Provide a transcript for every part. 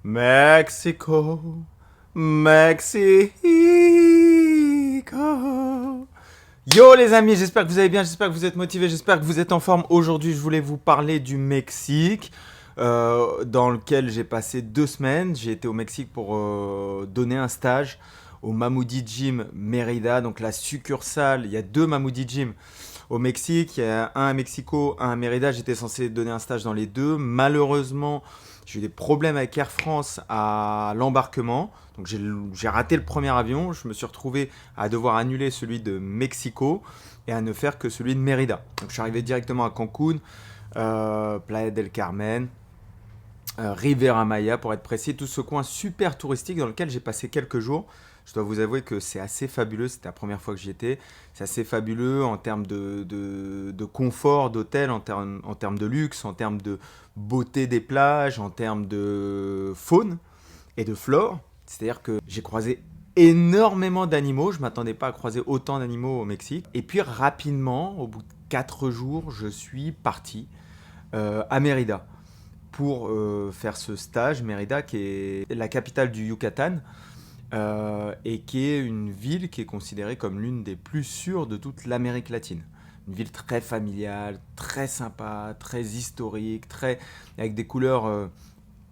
Mexico, Mexico. Yo les amis, j'espère que vous allez bien, j'espère que vous êtes motivés, j'espère que vous êtes en forme. Aujourd'hui, je voulais vous parler du Mexique, dans lequel j'ai passé 2 semaines. J'ai été au Mexique pour donner un stage au Mamoudi Gym Mérida, donc la succursale. Il y a deux Mamoudi Gym au Mexique, il y a un à Mexico, un à Mérida. J'étais censé donner un stage dans les deux. Malheureusement, j'ai eu des problèmes avec Air France à l'embarquement. Donc j'ai raté le premier avion. Je me suis retrouvé à devoir annuler celui de Mexico et à ne faire que celui de Mérida. Donc je suis arrivé directement à Cancun, Playa del Carmen, Riviera Maya pour être précis, tout ce coin super touristique dans lequel j'ai passé quelques jours. Je dois vous avouer que c'est assez fabuleux, c'était la première fois que j'y étais. C'est assez fabuleux en termes de confort d'hôtel, en termes de luxe, en termes de beauté des plages, en termes de faune et de flore. C'est-à-dire que j'ai croisé énormément d'animaux, je ne m'attendais pas à croiser autant d'animaux au Mexique. Et puis rapidement, au bout de 4 jours, je suis parti à Mérida pour faire ce stage. Mérida, qui est la capitale du Yucatan, et qui est une ville qui est considérée comme l'une des plus sûres de toute l'Amérique latine. Une ville très familiale, très sympa, très historique, avec des couleurs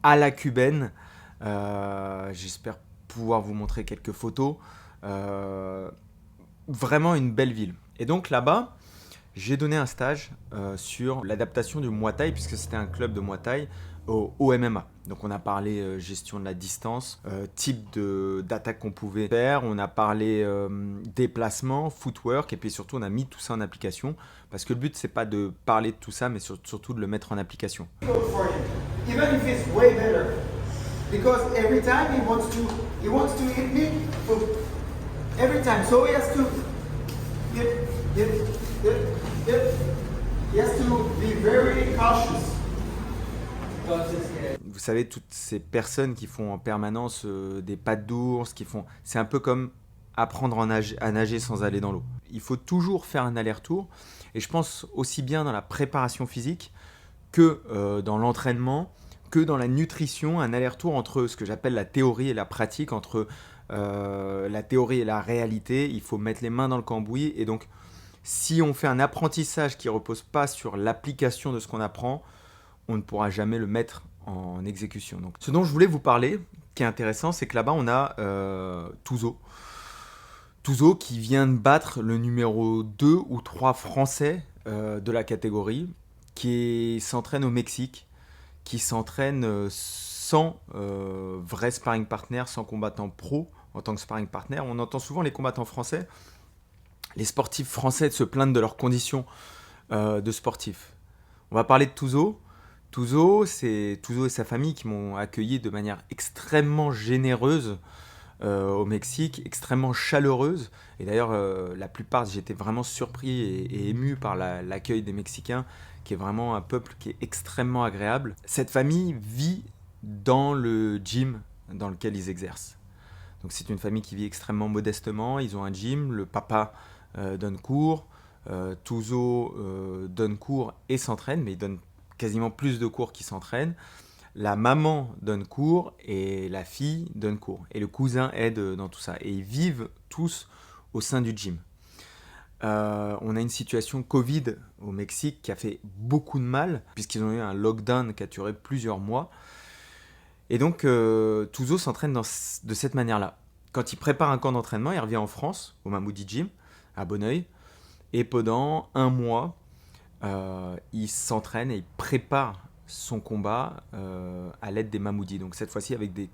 à la cubaine. J'espère pouvoir vous montrer quelques photos. Euh, Vraiment une belle ville. Et donc là-bas, j'ai donné un stage sur l'adaptation du Muay Thai, puisque c'était un club de Muay Thai au MMA. Donc on a parlé gestion de la distance, d'attaque qu'on pouvait faire, on a parlé déplacement, footwork, et puis surtout on a mis tout ça en application, parce que le but c'est pas de parler de tout ça, mais surtout de le mettre en application. For him, even if it's way better, because every time he wants to hit me, every time. So he has to, hit, hit, hit, hit. He has to be very cautious. Vous savez, toutes ces personnes qui font en permanence des pattes d'ours, c'est un peu comme apprendre à nager sans aller dans l'eau. Il faut toujours faire un aller-retour, et je pense aussi bien dans la préparation physique que dans l'entraînement, que dans la nutrition, un aller-retour entre ce que j'appelle la théorie et la pratique, entre la théorie et la réalité. Il faut mettre les mains dans le cambouis, et donc si on fait un apprentissage qui ne repose pas sur l'application de ce qu'on apprend, on ne pourra jamais le mettre en exécution. Donc, ce dont je voulais vous parler, qui est intéressant, c'est que là-bas, on a Touzo. Touzo qui vient de battre le numéro 2 ou 3 français de la catégorie, qui s'entraîne au Mexique, qui s'entraîne sans vrai sparring partner, sans combattant pro en tant que sparring partner. On entend souvent les combattants français, les sportifs français se plaindre de leurs conditions de sportifs. On va parler de Touzo. C'est Touzo et sa famille qui m'ont accueilli de manière extrêmement généreuse au Mexique, extrêmement chaleureuse. Et d'ailleurs, la plupart, j'étais vraiment surpris et ému par l'accueil des Mexicains, qui est vraiment un peuple qui est extrêmement agréable. Cette famille vit dans le gym dans lequel ils exercent. Donc c'est une famille qui vit extrêmement modestement. Ils ont un gym, le papa donne cours, Touzo donne cours et s'entraîne, mais il donne quasiment plus de cours qu'il s'entraîne. La maman donne cours et la fille donne cours. Et le cousin aide dans tout ça. Et ils vivent tous au sein du gym. On a une situation Covid au Mexique qui a fait beaucoup de mal, puisqu'ils ont eu un lockdown qui a duré plusieurs mois. Et donc, Touzo s'entraîne de cette manière-là. Quand il prépare un camp d'entraînement, il revient en France, au Mamoudi Gym, à Bonneuil. Et pendant un mois, il s'entraîne et il prépare son combat à l'aide des Mamoudis. Donc cette fois-ci avec des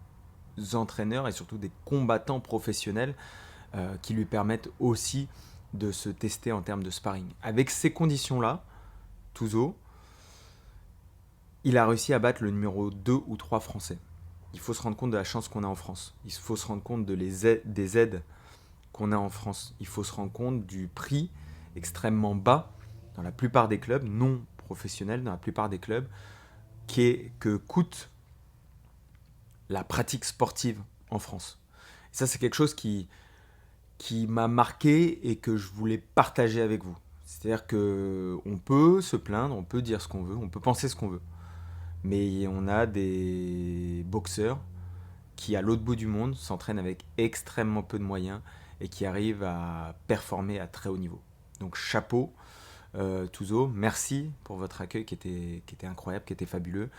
entraîneurs et surtout des combattants professionnels qui lui permettent aussi de se tester en termes de sparring. Avec ces conditions-là, Touzo, il a réussi à battre le numéro 2 ou 3 français. Il faut se rendre compte de la chance qu'on a en France. Il faut se rendre compte des aides qu'on a en France. Il faut se rendre compte du prix extrêmement bas dans la plupart des clubs, non professionnels, dans la plupart des clubs, que coûte la pratique sportive en France. Et ça, c'est quelque chose qui m'a marqué et que je voulais partager avec vous. C'est-à-dire qu'on peut se plaindre, on peut dire ce qu'on veut, on peut penser ce qu'on veut. Mais on a des boxeurs qui, à l'autre bout du monde, s'entraînent avec extrêmement peu de moyens et qui arrivent à performer à très haut niveau. Donc chapeau, Touzo, merci pour votre accueil qui était incroyable, qui était fabuleux.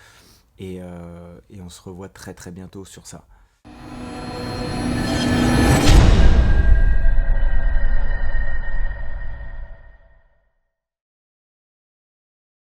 Et on se revoit très très bientôt sur ça.